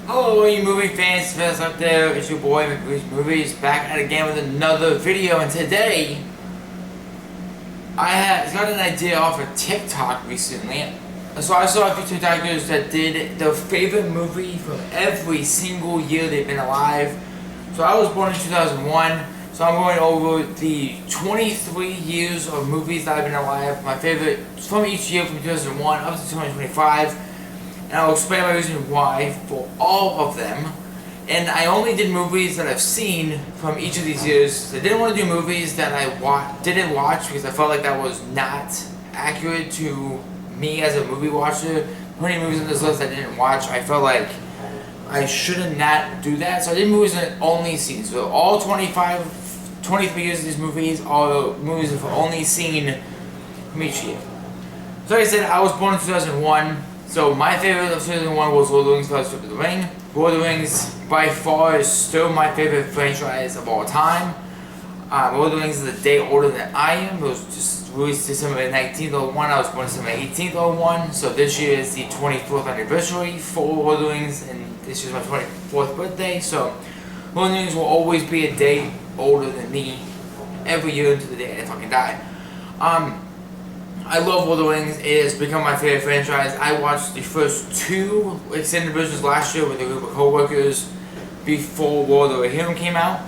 Hello, you movie fans out there. It's your boy McBreeze Movies back at again with another video. And today, I got an idea off of TikTok recently. So I saw a few TikTokers that did their favorite movie from every single year they've been alive. So I was born in 2001. So I'm going over the 23 years of movies that I've been alive. My favorite from each year from 2001 up to 2025. And I'll explain my reason why for all of them. And I only did movies that I've seen from each of these years. I didn't want to do movies that I didn't watch because I felt like that was not accurate to me as a movie watcher. Putting movies on this list I didn't watch, I felt like I shouldn't not do that. So I did movies that I only seen. So all 23 years of these movies are movies I've only seen from each year. So like I said, I was born in 2001. So my favorite of 2001 was Lord of the Rings: Fellowship of the Ring. Lord of the Rings by far is still my favorite franchise of all time. Lord of the Rings is a day older than I am. It was just released December 19th, 01. I was born December 18th, 01. So this year is the 24th anniversary for Lord of the Rings, and this year is my 24th birthday. So Lord of the Rings will always be a day older than me every year until the day I fucking die. I love Lord of the Rings. It has become my favorite franchise. I watched the first two extended versions last year with a group of co-workers before War of the Rohirrim came out,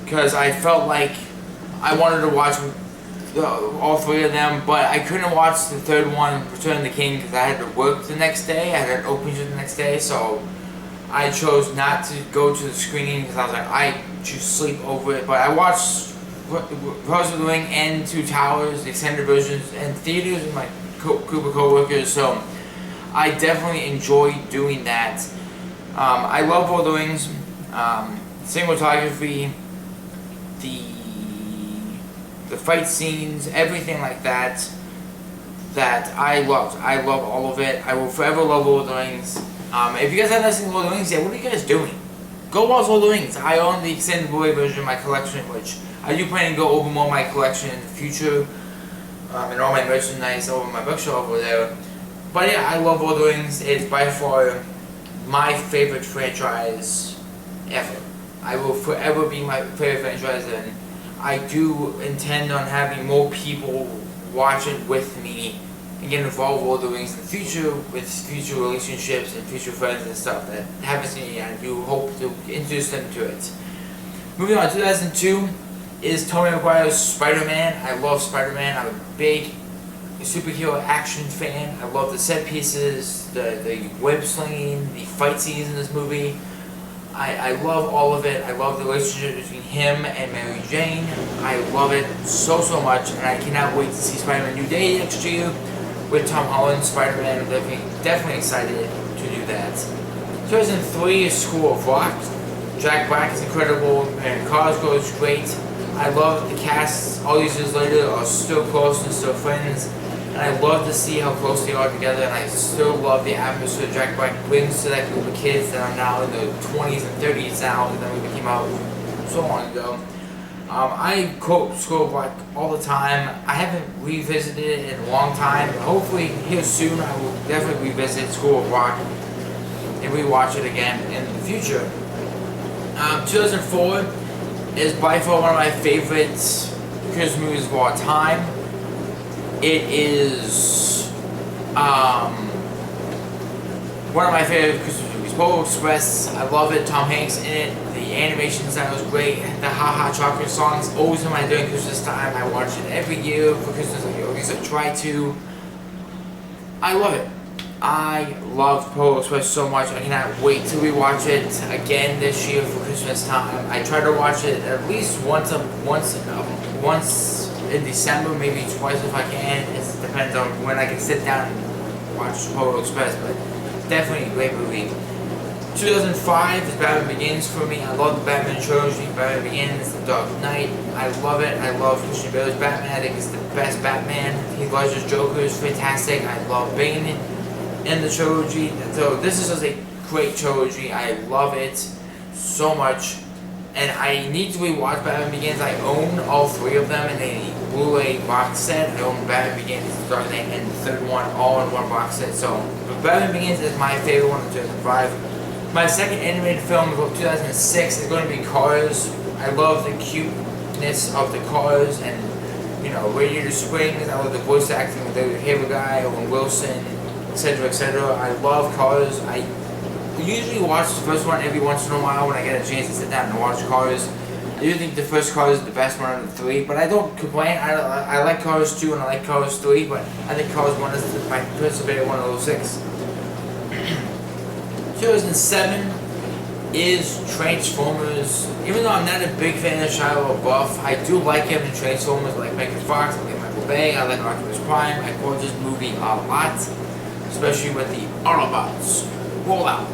because I felt like I wanted to watch all three of them, but I couldn't watch the third one, Return of the King, because I had to work the next day. I had an opening show the next day, so I chose not to go to the screening because I was like, I should sleep over it. But I watched Fellowship of the Ring and Two Towers, the extended versions, and theaters with my group of co-workers, so I definitely enjoyed doing that. I love Lord of the Rings, cinematography, the fight scenes, everything like that I loved. I love all of it. I will forever love Lord of the Rings. If you guys have not seen Lord of the Rings yet, what are you guys doing? Go watch Lord of the Rings. I own the extended Blu-ray version of my collection, which I do plan to go over more of my collection in the future, and all my merchandise over my bookshelf over there. But yeah, I love Lord of the Rings. It's by far my favorite franchise ever. I will forever be my favorite franchise, and I do intend on having more people watch it with me and get involved with Lord of the Rings in the future, with future relationships and future friends and stuff that haven't seen it yet. I do hope to introduce them to it. Moving on, 2002 is Tobey Maguire's Spider-Man. I love Spider-Man. I'm a big superhero action fan. I love the set pieces, the web slinging, the fight scenes in this movie. I love all of it. I love the relationship between him and Mary Jane. I love it so much, and I cannot wait to see Spider-Man New Day next year with Tom Holland, Spider-Man. I'm definitely excited to do that. 2003 is School of Rock. Jack Black is incredible, and Cosgrove is great. I love the cast all these years later are still close and still friends, and I love to see how close they are together, and I still love the atmosphere Jack Black brings to that group of kids that are now in their 20s and 30s now, and that movie came out so long ago. I quote School of Rock all the time. I haven't revisited it in a long time. Hopefully here soon I will definitely revisit School of Rock and rewatch it again in the future. 2004 is by far one of my favorite Christmas movies of all time. It is one of my favorite Christmas movies. Polar Express, I love it. Tom Hanks in it. The animation style was great. The Ha Ha Chocolate songs always in my during Christmas time. I watch it every year for Christmas. At least I try to. I love it. I love Polar Express so much. I cannot wait to rewatch it again this year for Christmas time. I try to watch it at least once in December, maybe twice if I can. It depends on when I can sit down and watch Polar Express, but definitely a great movie. 2005 is Batman Begins for me. I love the Batman trilogy. Batman Begins, The Dark Knight. I love it. I love Christian Bale's Batman. I think it's the best Batman. Heath Ledger's Joker is fantastic. I love Bane in the trilogy. So this is just a great trilogy. I love it so much. And I need to rewatch Batman Begins. I own all three of them in a Blu-ray box set. I own Batman Begins, The Dark Knight, and the third one all in one box set. So Batman Begins is my favorite one of 2005. My second animated film of 2006 is going to be Cars. I love the cuteness of the cars and, Radiator Springs. I love the voice acting with David Haber guy, Owen Wilson, etc., etc. I love Cars. I usually watch the first one every once in a while when I get a chance to sit down and watch Cars. I do think the first Cars is the best one of the three, but I don't complain. I like Cars 2 and I like Cars 3, but I think Cars 1 is my personal favorite one of those six. 2007 is Transformers. Even though I'm not a big fan of Shia LaBeouf, I do like him in Transformers. I like Megan Fox, I like Michael Bay, I like Optimus Prime. I quote this movie a lot, especially with the Autobots rollout.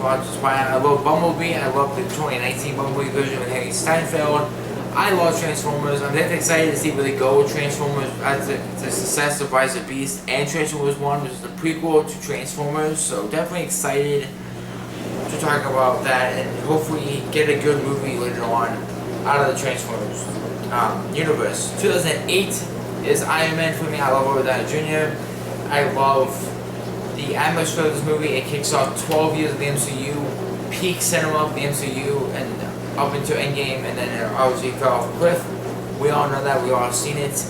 I love Bumblebee. I love the 2019 Bumblebee version with Harry Steinfeld. I love Transformers. I'm definitely excited to see where they go with Transformers after the success of Rise of Beast and Transformers 1, which is the prequel to Transformers. So definitely excited to talk about that and hopefully get a good movie later on out of the Transformers universe. 2008 is Iron Man for me. I love Robert Downey Jr. I love the atmosphere of this movie. It kicks off 12 years of the MCU, peak cinema of the MCU, and up into Endgame, and then it obviously fell off a cliff. We all know that. We all seen it.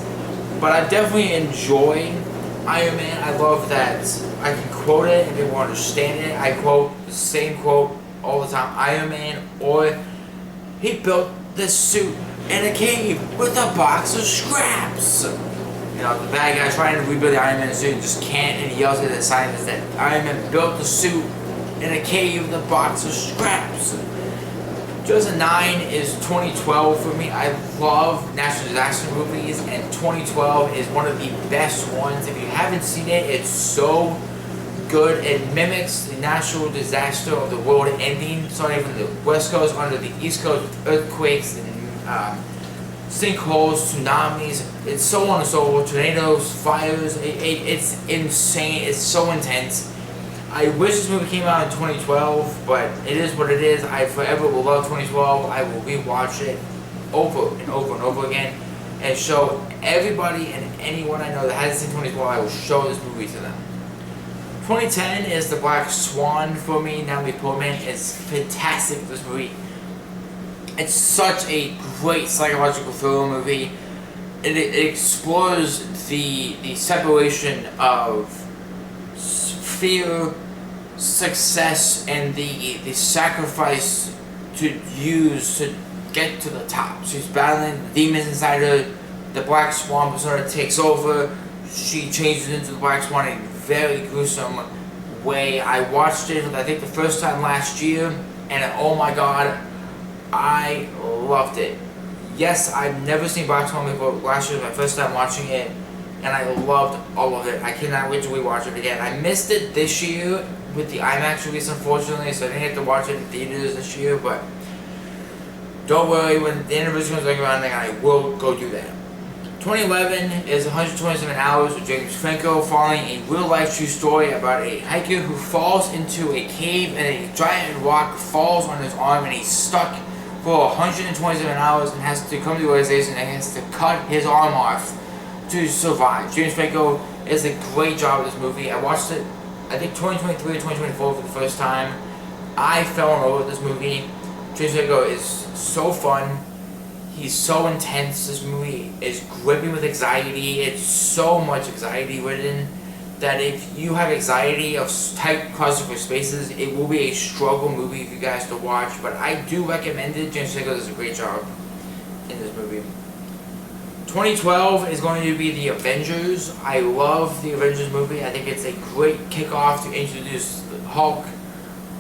But I definitely enjoy Iron Man. I love that I can quote it and people understand it. I quote the same quote all the time. Iron Man, or he built this suit in a cave with a box of scraps. The bad guy trying to rebuild the Iron Man suit just can't, and he yells at the scientist that Iron Man built the suit in a cave with a box of scraps. 2009 is 2012 for me. I love natural disaster movies, and 2012 is one of the best ones. If you haven't seen it, it's so good. It mimics the natural disaster of the world ending, starting from the West Coast onto the East Coast with earthquakes and sinkholes, tsunamis, it's so on and so forth, tornadoes, fires. It's insane. It's so intense. I wish this movie came out in 2012, but it is what it is. I forever will love 2012. I will rewatch it over and over and over again and show everybody and anyone I know that hasn't seen 2012, I will show this movie to them. 2010 is The Black Swan for me. Natalie Portman is fantastic in this movie. It's such a great psychological thriller movie. It explores the separation of fear, success, and the sacrifice to use to get to the top. She's battling the demons inside her. The Black Swan persona takes over. She changes into the Black Swan in a very gruesome way. I watched it, I think, the first time last year, and oh my god, I loved it. Yes, I've never seen Black Swan before. Last year was my first time watching it, and I loved all of it. I cannot wait to rewatch it again. I missed it this year with the IMAX release, unfortunately, so I didn't get to watch it in theaters this year, but don't worry, when the anniversary comes around, I will go do that. 2011 is 127 Hours with James Franco, following a real-life true story about a hiker who falls into a cave and a giant rock falls on his arm, and he's stuck for 127 hours and has to come to the realization that he has to cut his arm off to survive. James Franco does a great job with this movie. I watched it, I think 2023 or 2024 for the first time. I fell in love with this movie. James Franco is so fun. He's so intense. This movie is gripping with anxiety. It's so much anxiety ridden that if you have anxiety of tight claustrophobic spaces, it will be a struggle movie for you guys to watch. But I do recommend it. James Franco does a great job in this movie. 2012 is going to be The Avengers. I love The Avengers movie. I think it's a great kickoff to introduce Hulk,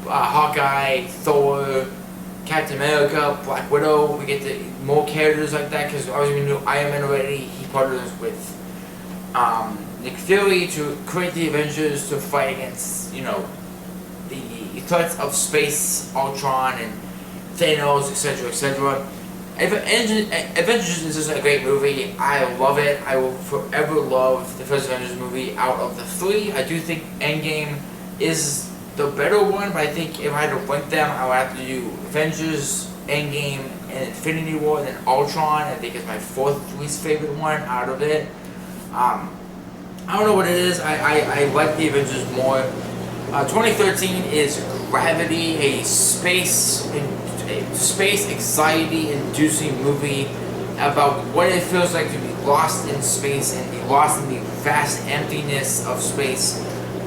Hawkeye, Thor, Captain America, Black Widow. We get more characters like that because obviously we knew Iron Man already. He partners with Nick Fury to create the Avengers to fight against, the threats of space, Ultron, and Thanos, etc., etc. Avengers is just a great movie. I love it. I will forever love the first Avengers movie out of the three. I do think Endgame is the better one, but I think if I had to rank them, I would have to do Avengers, Endgame, and Infinity War, and then Ultron. I think it's my fourth least favorite one out of it. I don't know what it is. I like the Avengers more. 2013 is Gravity, a space anxiety-inducing movie about what it feels like to be lost in space and be lost in the vast emptiness of space.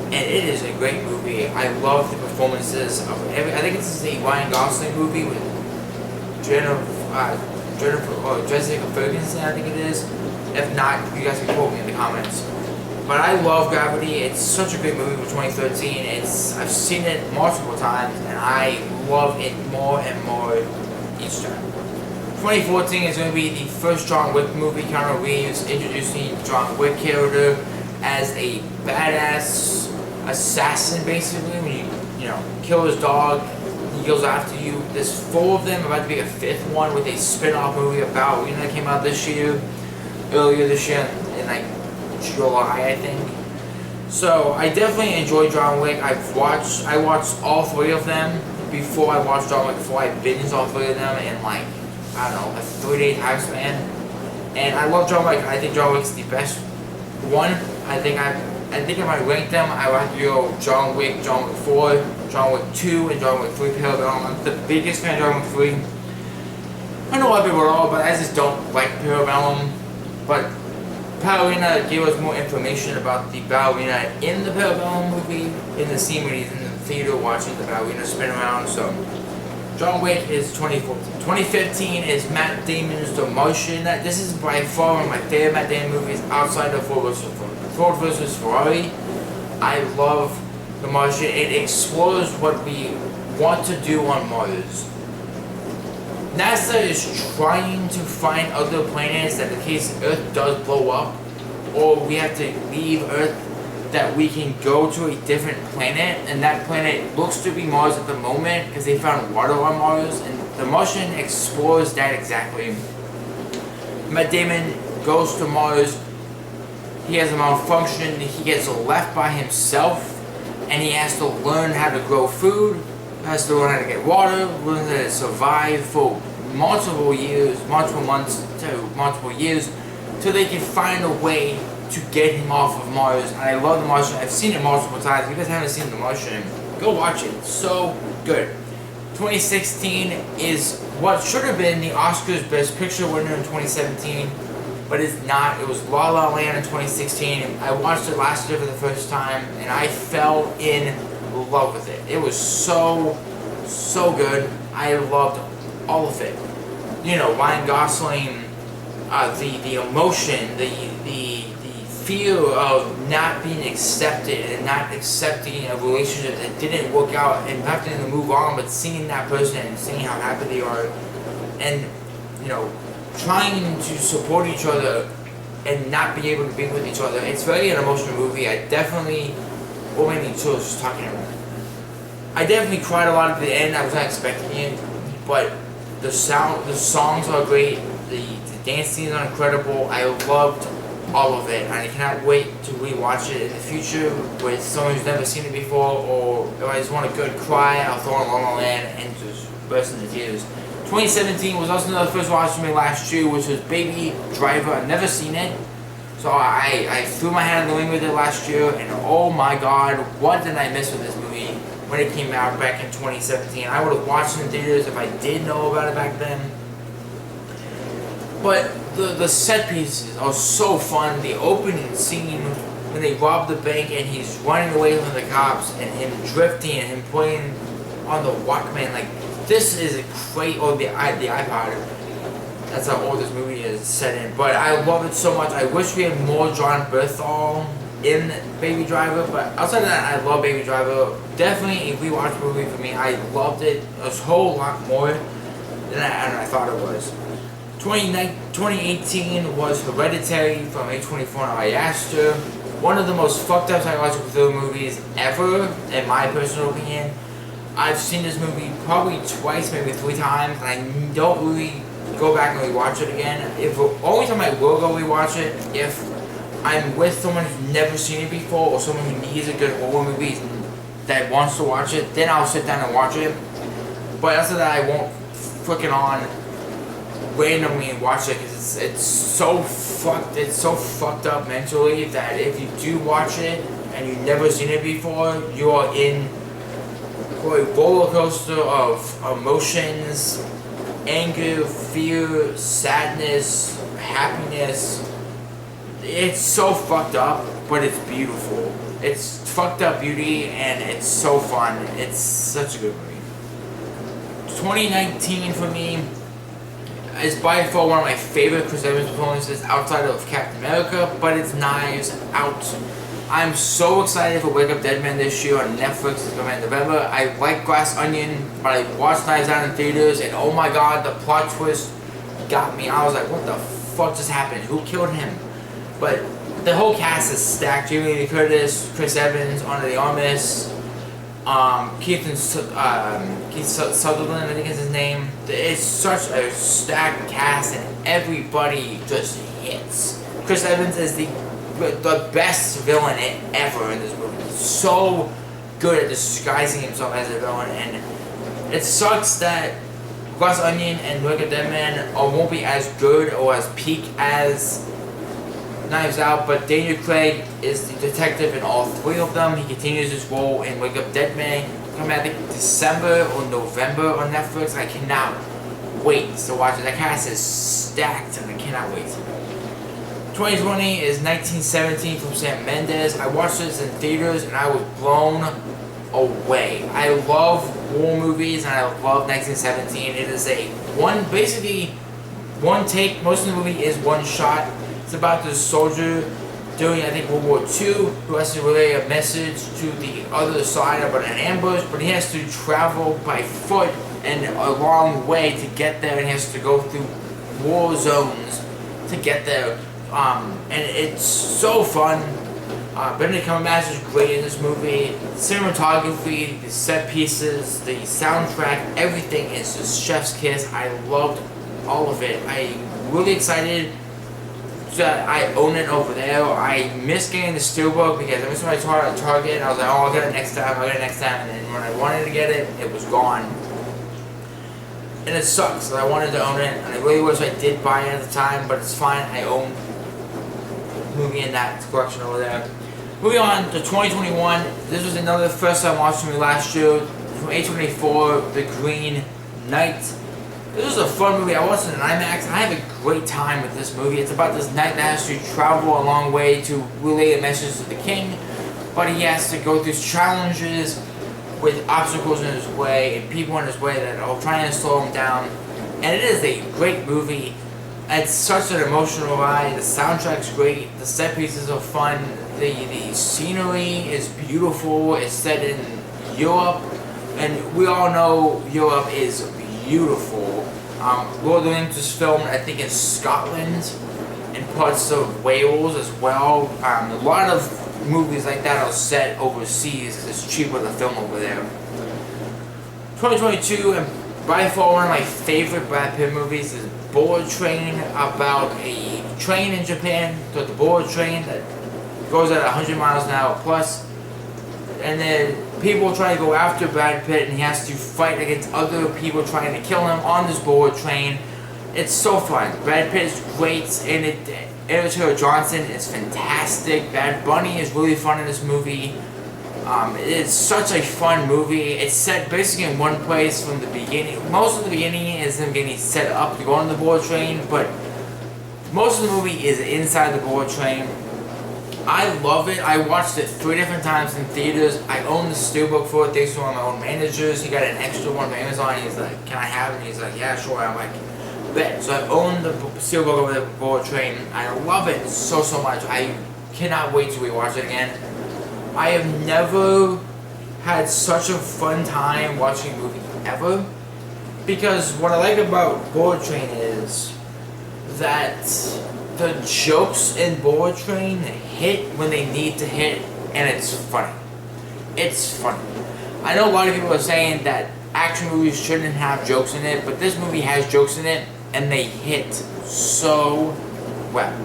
And it is a great movie. I love the performances of I think this is a Ryan Gosling movie with Jessica Ferguson, I think it is. If not, you guys can quote me in the comments. But I love Gravity. It's such a great movie for 2013. I've seen it multiple times, and I love it more and more each time. 2014 is going to be the first John Wick movie. Keanu Reeves introducing John Wick character as a badass assassin, basically. When you kill his dog, he goes after you. There's 4 of them. About to be a 5th one with a spin-off movie about that came out earlier this year, in like July, I think. So I definitely enjoyed John Wick. I watched all 3 of them before I watched John Wick. Before I binged all 3 of them in like, I don't know, a 3-day time span. And I love John Wick. I think John Wick's the best one. I think if I rank them, I would have to go John Wick 4, John Wick 2, and John Wick 3 Parabellum. I'm the biggest fan of John Wick 3. I know a lot of people are all, but I just don't like Parabellum. But Ballerina gave us more information about the ballerina in the Parabellum movie, in the scene when he's in the theater watching the ballerina spin around. So John Wick is 2014. 2015 is Matt Damon's The Martian. This is by far one of my favorite Matt Damon movies outside of Ford vs. Ferrari. I love The Martian. It explores what we want to do on Mars. NASA is trying to find other planets that in case Earth does blow up, or we have to leave Earth, that we can go to a different planet, and that planet looks to be Mars at the moment because they found water on Mars, and The Martian explores that exactly. Matt Damon goes to Mars, he has a malfunction, he gets left by himself, and he has to learn how to grow food, has to learn how to get water, learn how to survive for multiple months to multiple years, till they can find a way to get him off of Mars. And I love The Martian. I've seen it multiple times. If you guys haven't seen The Martian, go watch it. It's so good. 2016 is what should have been the Oscars Best Picture winner in 2017, but it's not. It was La La Land in 2016. I watched it last year for the first time, and I fell in love with it. It was so good. I loved all of it. Ryan Gosling, the emotion, the fear of not being accepted and not accepting a relationship that didn't work out and having to move on, but seeing that person and seeing how happy they are, and trying to support each other and not be able to be with each other. It's very an emotional movie. I definitely, just talking about it. I definitely cried a lot at the end. I was not expecting it, but the songs are great. The dance scenes are incredible. I loved all of it, and I cannot wait to rewatch it in the future with someone who's never seen it before, or if I just want a good cry, I'll throw on La La Land and just burst into tears. 2017 was also another first watch for me last year, which was Baby Driver. I've never seen it, so I threw my hat in the ring with it last year, and oh my god, what did I miss with this movie when it came out back in 2017. I would have watched it in theaters if I did know about it back then. But the set pieces are so fun. The opening scene when they rob the bank and he's running away from the cops, and him drifting and him playing on the Walkman, like, this is a great, or the iPod. That's how old this movie is set in. But I love it so much. I wish we had more Jon Bernthal in Baby Driver, but outside of that, I love Baby Driver. Definitely a rewatch movie for me. I loved it a whole lot more than I thought it was. 2018 was Hereditary from A24 and Ari Aster. One of the most fucked up psychological thriller movies ever, in my personal opinion. I've seen this movie probably twice, maybe 3 times, and I don't really go back and rewatch it again. Only time I will go rewatch it, if I'm with someone who's never seen it before, or someone who needs a good horror movie that wants to watch it, then I'll sit down and watch it. But after that, I won't flick it on randomly and watch it, because it's so fucked up mentally that if you do watch it and you've never seen it before, you are in for a roller coaster of emotions, anger, fear, sadness, happiness. It's so fucked up, but it's beautiful. It's fucked up beauty, and it's so fun. It's such a good movie. 2019 for me is by far one of my favorite Chris Evans performances outside of Captain America, but it's Knives Out. I'm so excited for Wake Up Dead Man this year on Netflix. It's coming in November. I like Glass Onion, but I watched Knives Out in theaters, and oh my god, the plot twist got me. I was like, what the fuck just happened? Who killed him? But the whole cast is stacked. Jamie Lee Curtis, Chris Evans, Ana de Armas, Keith Sutherland, I think is his name. It's such a stacked cast, and everybody just hits. Chris Evans is the best villain ever in this movie. He's so good at disguising himself as a villain, and it sucks that Glass Onion and Wake Up Dead Man won't be as good or as peak as Knives Out, but Daniel Craig is the detective in all three of them. He continues his role in Wake Up Dead Man, coming I think December or November on Netflix. I cannot wait to watch it. That cast is stacked, and I cannot wait. 2020 is 1917 from Sam Mendes. I watched this in theaters, and I was blown away. I love war movies, and I love 1917. It is basically one take. Most of the movie is one shot. It's about this soldier during, I think, World War II, who has to relay a message to the other side about an ambush, but he has to travel by foot and a long way to get there, and he has to go through war zones to get there. And it's so fun. Benedict Cumberbatch is great in this movie. Cinematography, the set pieces, the soundtrack, everything is just chef's kiss. I loved all of it. I'm really excited that I own it over there. I missed getting the Steelbook because I missed my Target. I was like, oh, I'll get it next time, And then when I wanted to get it, it was gone. And it sucks. I wanted to own it, and I really wish I did buy it at the time, but it's fine. I own the movie in that collection over there. Moving on to 2021. This was another first time watching movie last year from A24, The Green Knight. This was a fun movie. I watched it in IMAX, and I had a great time with this movie. It's about this knight that has to travel a long way to relay a message to the king, but he has to go through challenges with obstacles in his way and people in his way that are trying to slow him down. And it is a great movie. It's such an emotional ride. The soundtrack's great. The set pieces are fun. The scenery is beautiful. It's set in Europe, and we all know Europe is beautiful. Lord of the Rings was filmed, I think, in Scotland and parts of Wales as well. A lot of movies like that are set overseas because it's cheaper to film over there. 2022, and by far one of my favorite Brad Pitt movies, is Bullet Train, about a train in Japan, the bullet train that goes at 100 miles an hour plus, and then people try to go after Brad Pitt, and he has to fight against other people trying to kill him on this bullet train. It's so fun. Brad Pitt is great in it. Aaron Taylor Johnson is fantastic. Bad Bunny is really fun in this movie. It's such a fun movie. It's set basically in one place from the beginning. Most of the beginning is him getting set up to go on the bullet train, but most of the movie is inside the bullet train. I love it. I watched it 3 different times in theaters. I own the Steelbook for it thanks to one of my own managers. He got an extra one from Amazon. He's like, can I have it? And he's like, yeah, sure. I'm like, bet. So I own the Steelbook over the bullet train. I love it so much. I cannot wait to rewatch it again. I have never had such a fun time watching a movie ever, because what I like about Bullet Train is that the jokes in Bullet Train hit when they need to hit, and it's funny. It's funny. I know a lot of people are saying that action movies shouldn't have jokes in it, but this movie has jokes in it, and they hit so well.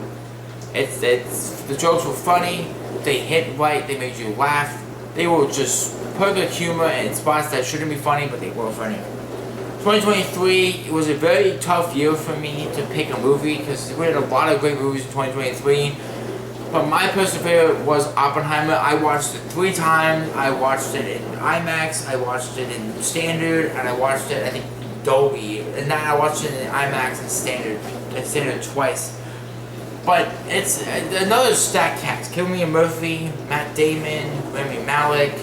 The jokes were funny, they hit right, they made you laugh. They were just perfect humor in spots that shouldn't be funny, but they were funny. 2023, it was a very tough year for me to pick a movie because we had a lot of great movies in 2023. But my personal favorite was Oppenheimer. I watched it 3 times. I watched it in IMAX, I watched it in Standard, and I watched it, I think, Dolby. And then I watched it in IMAX and Standard twice. But it's another stacked cast. Cillian Murphy, Matt Damon, Rami Malek,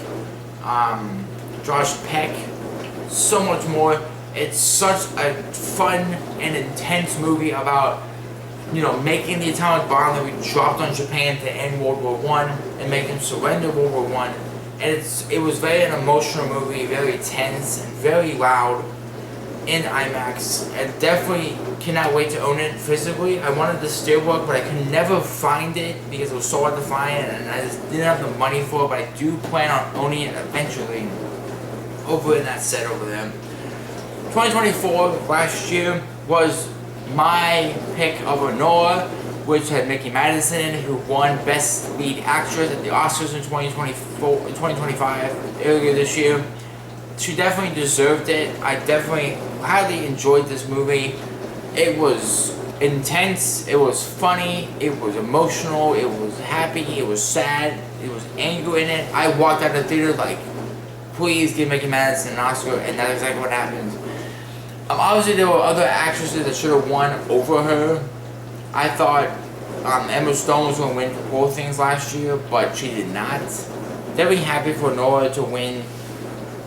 Josh Peck, so much more. It's such a fun and intense movie about, you know, making the atomic bomb that we dropped on Japan to end World War I and make them surrender World War I. And it was very an emotional movie, very tense and very loud in IMAX. I definitely cannot wait to own it physically. I wanted the steelbook, but I could never find it because it was so hard to find, and I just didn't have the money for it. But I do plan on owning it eventually over in that set over there. 2024, last year, was my pick of Anora, which had Mickey Madison, who won Best Lead Actress at the Oscars in 2025, earlier this year. She definitely deserved it. I definitely highly enjoyed this movie. It was intense, it was funny, it was emotional, it was happy, it was sad, it was anger in it. I walked out of the theater like, please give Mickey Madison an Oscar, and that's exactly what happened. Obviously, there were other actresses that should have won over her. I thought Emma Stone was going to win for both things last year, but she did not. Definitely happy for Nora to win,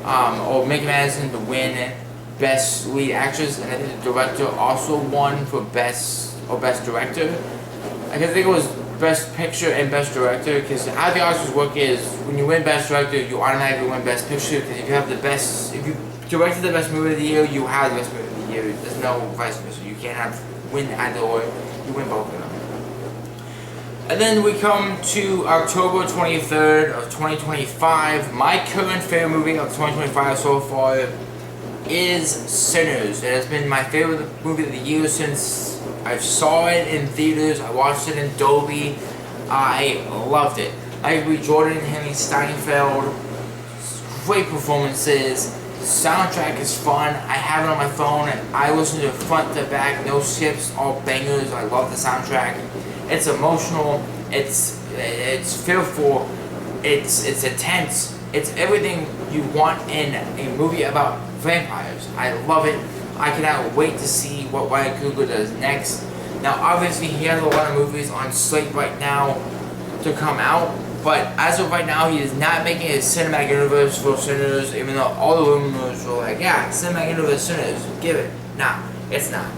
or Mickey Madison to win Best Lead Actress, and I think the director also won for Best Director. I think it was Best Picture and Best Director, because how the Oscars work is when you win Best Director, you automatically win Best Picture, because if you directed the best movie of the year, you have the best movie of the year. There's no vice versa. You can't win either or. You win both of them. And then we come to October 23rd of 2025. My current favorite movie of 2025 so far is Sinners. It has been my favorite movie of the year since I saw it in theaters. I watched it in Dolby. I loved it. I agree, Jordan and Henry Steinfeld, great performances. The soundtrack is fun. I have it on my phone and I listen to it front to back, no skips, all bangers. I love the soundtrack. It's emotional, it's fearful, it's intense, it's everything you want in a movie about vampires. I love it. I cannot wait to see what Ryan Coogler does next. Now obviously he has a lot of movies on slate right now to come out, but as of right now he is not making a cinematic universe for Sinners, even though all the rumors were like, yeah, cinematic universe Sinners, give it. Nah, it's not.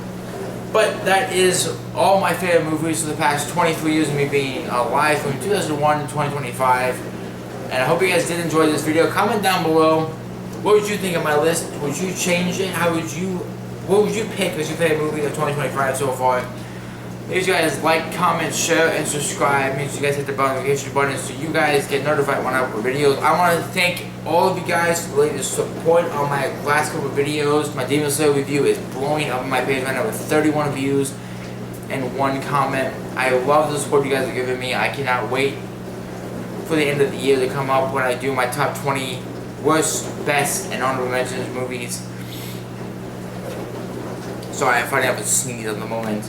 But that is all my favorite movies for the past 23 years of me being alive, from 2001 to 2025. And I hope you guys did enjoy this video. Comment down below, what would you think of my list? Would you change it? What would you pick as your favorite movie of 2025 so far? Make sure you guys like, comment, share, and subscribe. Make sure you guys hit the notification button so you guys get notified when I upload videos. I want to thank all of you guys for the latest support on my last couple of videos. My Demon Slayer review is blowing up on my page right now with 31 views and 1 comment. I love the support you guys are giving me. I cannot wait for the end of the year to come up when I do my top 20 worst, best, and honorable mentions movies. Sorry, I'm fighting up a sneeze at the moment.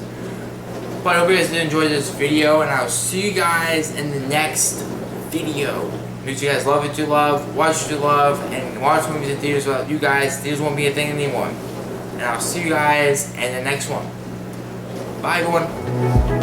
But I hope you guys did enjoy this video, and I'll see you guys in the next video. Make sure you guys love what you love, watch what you love, and watch movies in theaters without you guys. Theaters won't be a thing anymore. And I'll see you guys in the next one. Bye, everyone.